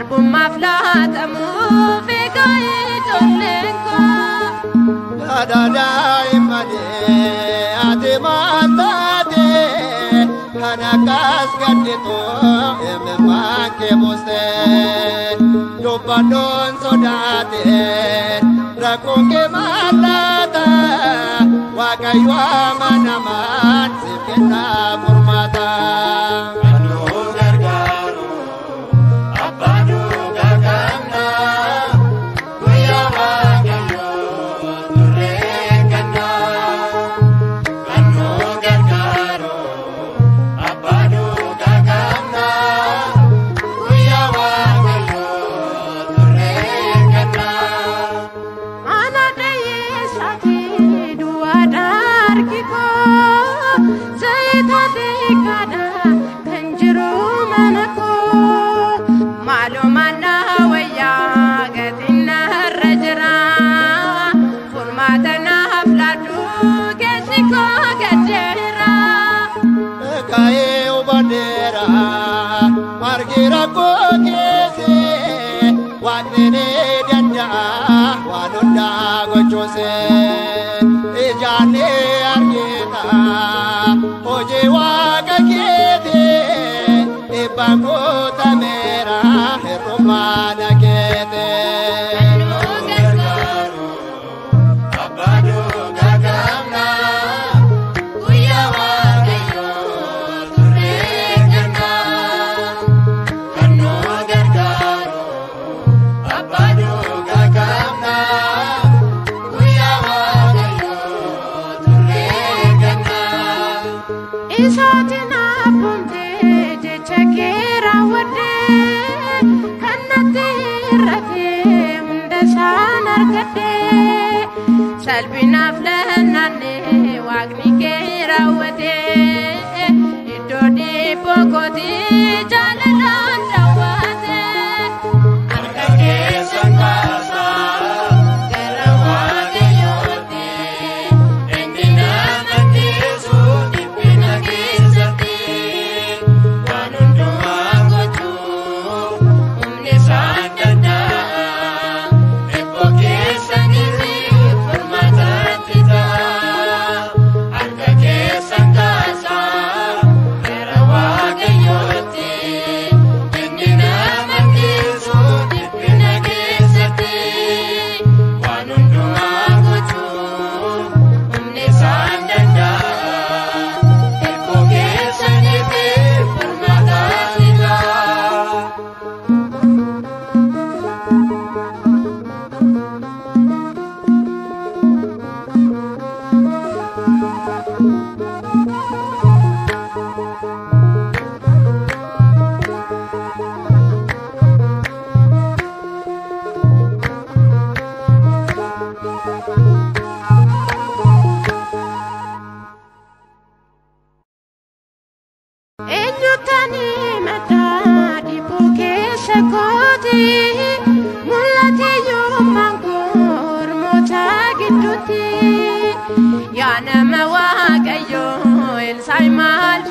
maflata mufika itolenko Adada imane ate matate hanakas gadito emmanke boste Yobanon sodate rakonge matata wakaywa manaman sipena formata Argira kokese wanene danda wanunda gochose ejane argeta oje wakakete ebango tamera heromana kete Isatina ponte je chakera wade kannati rate unda sanar kate salbina flanane wagni kera wade idodi pokoti jalalan dawate arkake sangasa terawage yote endina matisu Yana mawagayo el saimal